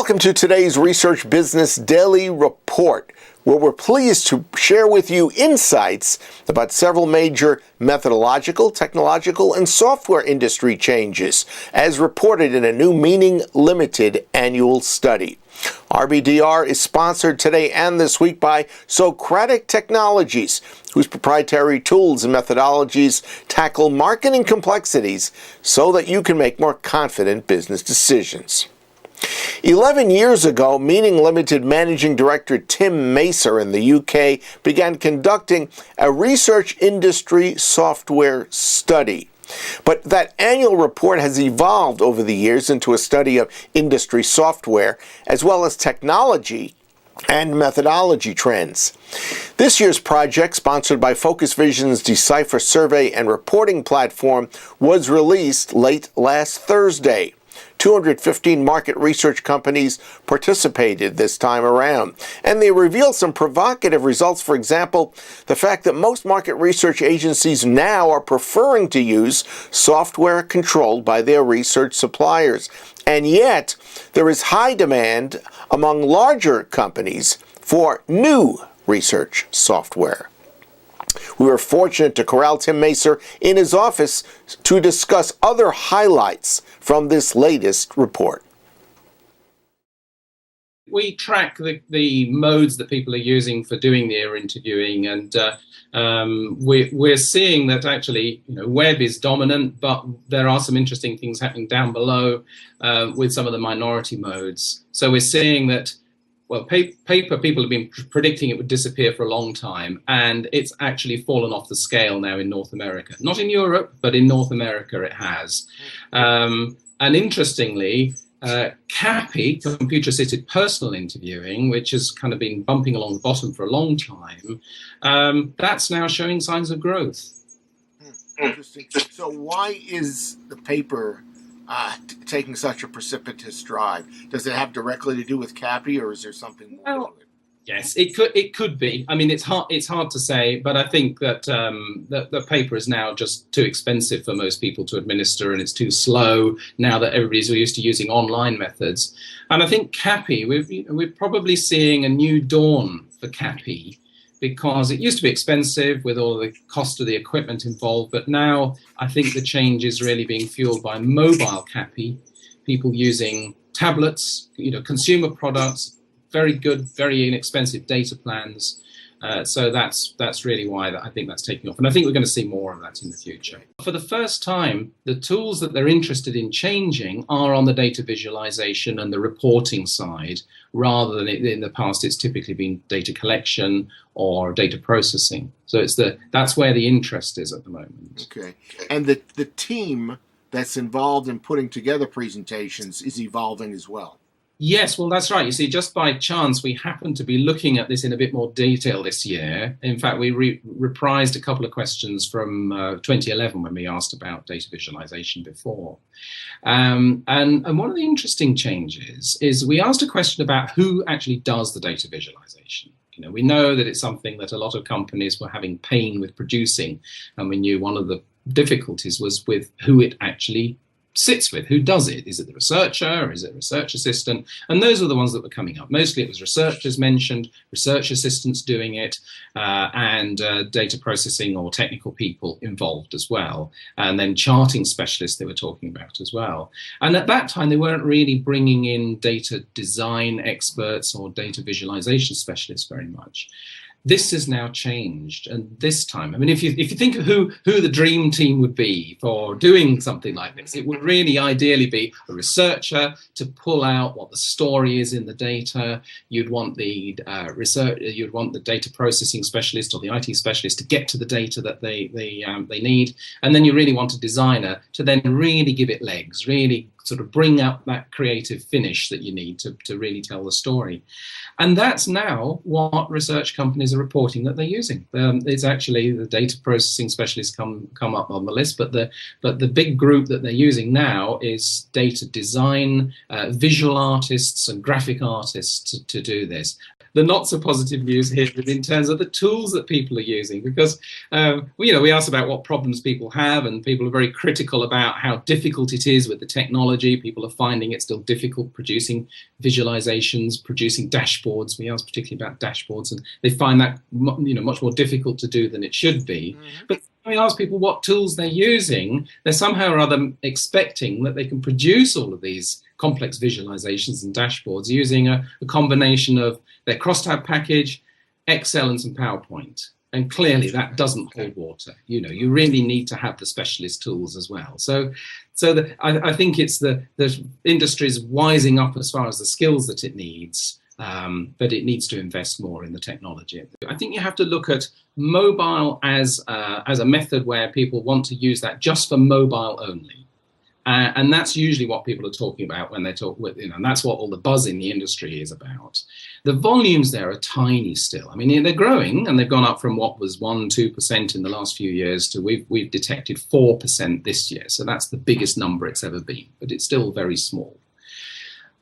Welcome to today's Research Business Daily Report, where we're pleased to share with you insights about several major methodological, technological, and software industry changes, as reported in a new Meaning Limited annual study. RBDR is sponsored today and this week by Socratic Technologies, whose proprietary tools and methodologies tackle marketing complexities so that you can make more confident business decisions. 11 years ago, Meaning Limited Managing Director Tim Macer in the UK began conducting a research industry software study. But that annual report has evolved over the years into a study of industry software, as well as technology and methodology trends. This year's project, sponsored by Focus Vision's Decipher survey and reporting platform, was released late last Thursday. 215 market research companies participated this time around, and they revealed some provocative results. For example, the fact that most market research agencies now are preferring to use software controlled by their research suppliers, and yet there is high demand among larger companies for new research software. We were fortunate to corral Tim Macer in his office to discuss other highlights from this latest report. We track the modes that people are using for doing their interviewing, and we're seeing that actually, web is dominant, but there are some interesting things happening down below with some of the minority modes. So we're seeing that, well, paper, people have been predicting it would disappear for a long time, and it's actually fallen off the scale now in North America. Not in Europe, but in North America it has. And interestingly, CAPI, computer-assisted personal interviewing, which has kind of been bumping along the bottom for a long time, that's now showing signs of growth. Interesting. So why is the paper taking such a precipitous stride? Does it have directly to do with CAPI, or is there something more to it? Yes, it could be. I mean, it's hard to say, but I think that the paper is now just too expensive for most people to administer, and it's too slow now that everybody's used to using online methods. And I think CAPI, we're probably seeing a new dawn for CAPI, because it used to be expensive with all the cost of the equipment involved, but now I think the change is really being fueled by mobile CAPI, people using tablets, consumer products, very good, very inexpensive data plans. So that's really why I think that's taking off. And I think we're going to see more of that in the future. For the first time, the tools that they're interested in changing are on the data visualization and the reporting side, rather than in the past it's typically been data collection or data processing. So that's where the interest is at the moment. Okay. And the team that's involved in putting together presentations is evolving as well. Yes, well, that's right. You see, just by chance, we happened to be looking at this in a bit more detail this year. In fact, we reprised a couple of questions from 2011 when we asked about data visualization before. And one of the interesting changes is we asked a question about who actually does the data visualization. We know that it's something that a lot of companies were having pain with producing, and we knew one of the difficulties was with who it actually sits with. Who does it? Is it the researcher, or is it a research assistant? And those are the ones that were coming up. Mostly it was researchers mentioned, research assistants doing it, and data processing or technical people involved as well. And then charting specialists they were talking about as well. And at that time, they weren't really bringing in data design experts or data visualization specialists very much. This has now changed, and this time, I mean, if you think of who the dream team would be for doing something like this, it would really ideally be a researcher to pull out what the story is in the data. You'd want the you'd want the data processing specialist or the IT specialist to get to the data that they need, and then you really want a designer to then really give it legs, really sort of bring up that creative finish that you need to really tell the story. And that's now what research companies are reporting that they're using. It's actually the data processing specialists come up on the list, but the big group that they're using now is data design, visual artists and graphic artists to do this. The not so positive news here is in terms of the tools that people are using, because we asked about what problems people have, and people are very critical about how difficult it is with the technology technology. People are finding it still difficult producing visualizations, producing dashboards. We ask particularly about dashboards, and they find that much more difficult to do than it should be. But when we ask people what tools they're using, they're somehow or other expecting that they can produce all of these complex visualizations and dashboards using a combination of their crosstab package, Excel, and some PowerPoint. And clearly that doesn't hold water. You really need to have the specialist tools as well. So I think it's the industry's wising up as far as the skills that it needs, but it needs to invest more in the technology. I think you have to look at mobile as a method where people want to use that just for mobile only. And that's usually what people are talking about when they talk with, and that's what all the buzz in the industry is about. The volumes there are tiny still. I mean, they're growing, and they've gone up from what was 1-2% in the last few years to we've detected 4% this year. So that's the biggest number it's ever been, but it's still very small.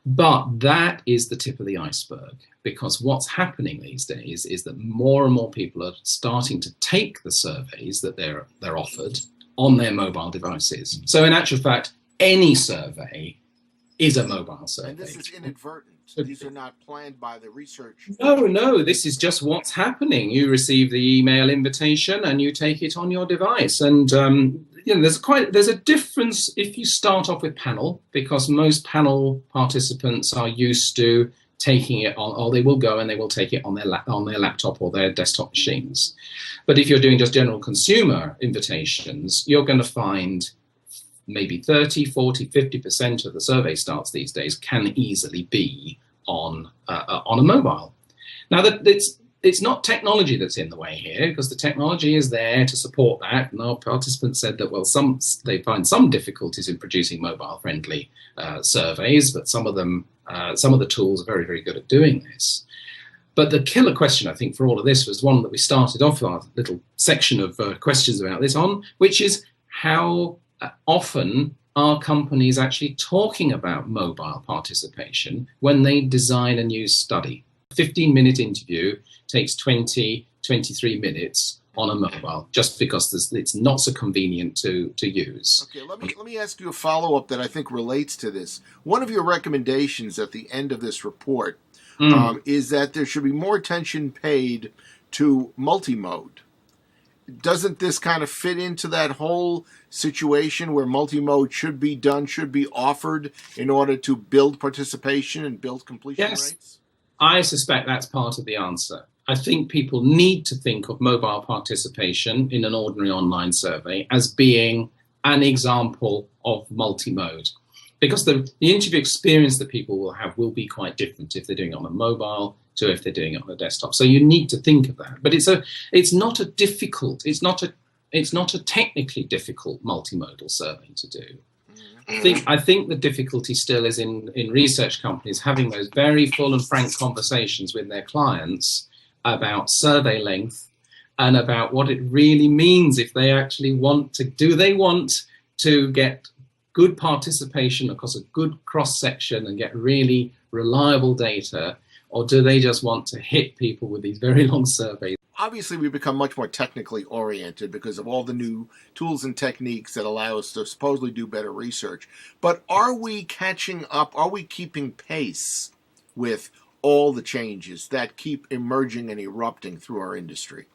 But that is the tip of the iceberg, because what's happening these days is that more and more people are starting to take the surveys that they're offered on their mobile devices. So in actual fact, any survey is a mobile survey. And this is inadvertent. These are not planned by the research. No, this is just what's happening. You receive the email invitation and you take it on your device. And there's a difference if you start off with panel, because most panel participants are used to taking it on, or they will go and they will take it on their laptop or their desktop machines. But if you're doing just general consumer invitations, you're going to find maybe 30, 40, 50% of the survey starts these days can easily be on a mobile. Now, it's not technology that's in the way here, because the technology is there to support that. And our participants said that, well, they find some difficulties in producing mobile-friendly surveys, but some of the tools are very, very good at doing this. But the killer question, I think, for all of this was one that we started off our little section of questions about this on, which is how often are companies actually talking about mobile participation when they design a new study? A 15-minute interview takes 23 minutes on a mobile, just because it's not so convenient to use. Okay, let me ask you a follow-up that I think relates to this. One of your recommendations at the end of this report is that there should be more attention paid to multimode. Doesn't this kind of fit into that whole situation where multimode should be offered in order to build participation and build completion rates? I suspect that's part of the answer. I think people need to think of mobile participation in an ordinary online survey as being an example of multimode, because the interview experience that people will have will be quite different if they're doing it on a mobile to if they're doing it on a desktop. So you need to think of that. But it's not a technically difficult multimodal survey to do. I think the difficulty still is in research companies having those very full and frank conversations with their clients about survey length and about what it really means if they actually want to get good participation across a good cross-section and get really reliable data, or do they just want to hit people with these very long surveys? Obviously, we've become much more technically oriented because of all the new tools and techniques that allow us to supposedly do better research. But are we catching up? Are we keeping pace with all the changes that keep emerging and erupting through our industry?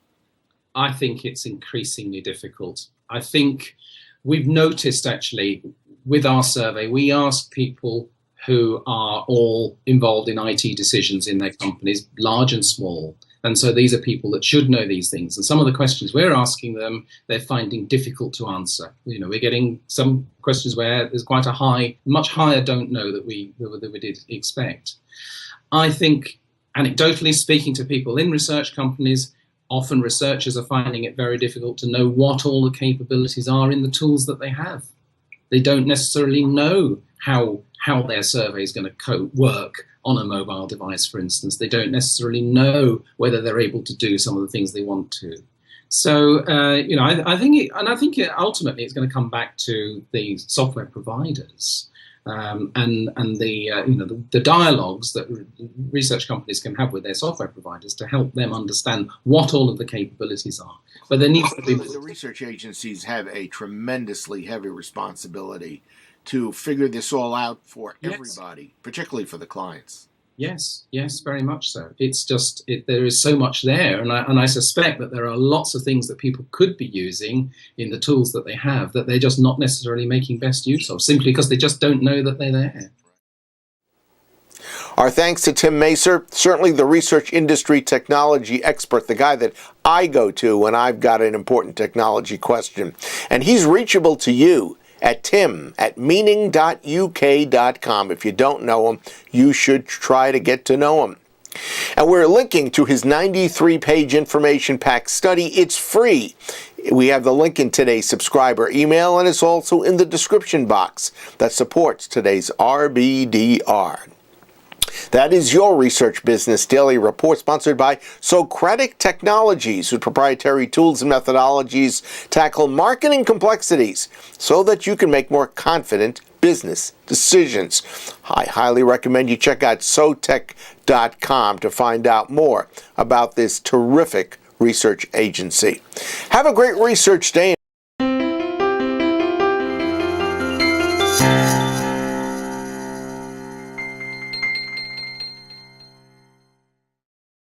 I think it's increasingly difficult. I think we've noticed, actually, with our survey, we ask people who are all involved in IT decisions in their companies, large and small. And so these are people that should know these things. And some of the questions we're asking them, they're finding difficult to answer. We're getting some questions where there's quite a much higher don't know that we did expect. I think, anecdotally speaking to people in research companies, often researchers are finding it very difficult to know what all the capabilities are in the tools that they have. They don't necessarily know how their survey is going to work on a mobile device, for instance. They don't necessarily know whether they're able to do some of the things they want to. So, I think ultimately it's going to come back to the software providers and the dialogues that research companies can have with their software providers to help them understand what all of the capabilities are. But there needs to be the research agencies have a tremendously heavy responsibility to figure this all out for Yes. everybody, particularly for the clients. Yes, very much so. It's just there is so much there, and I suspect that there are lots of things that people could be using in the tools that they have that they're just not necessarily making best use of, simply because they just don't know that they're there. Our thanks to Tim Macer, certainly the research industry technology expert, the guy that I go to when I've got an important technology question. And he's reachable to you at tim@meaning.uk.com. If you don't know him, you should try to get to know him. And we're linking to his 93-page information pack study. It's free. We have the link in today's subscriber email, and it's also in the description box that supports today's RBDR. That is your Research Business Daily Report, sponsored by Socratic Technologies, whose proprietary tools and methodologies tackle marketing complexities so that you can make more confident business decisions. I highly recommend you check out sotech.com to find out more about this terrific research agency. Have a great research day.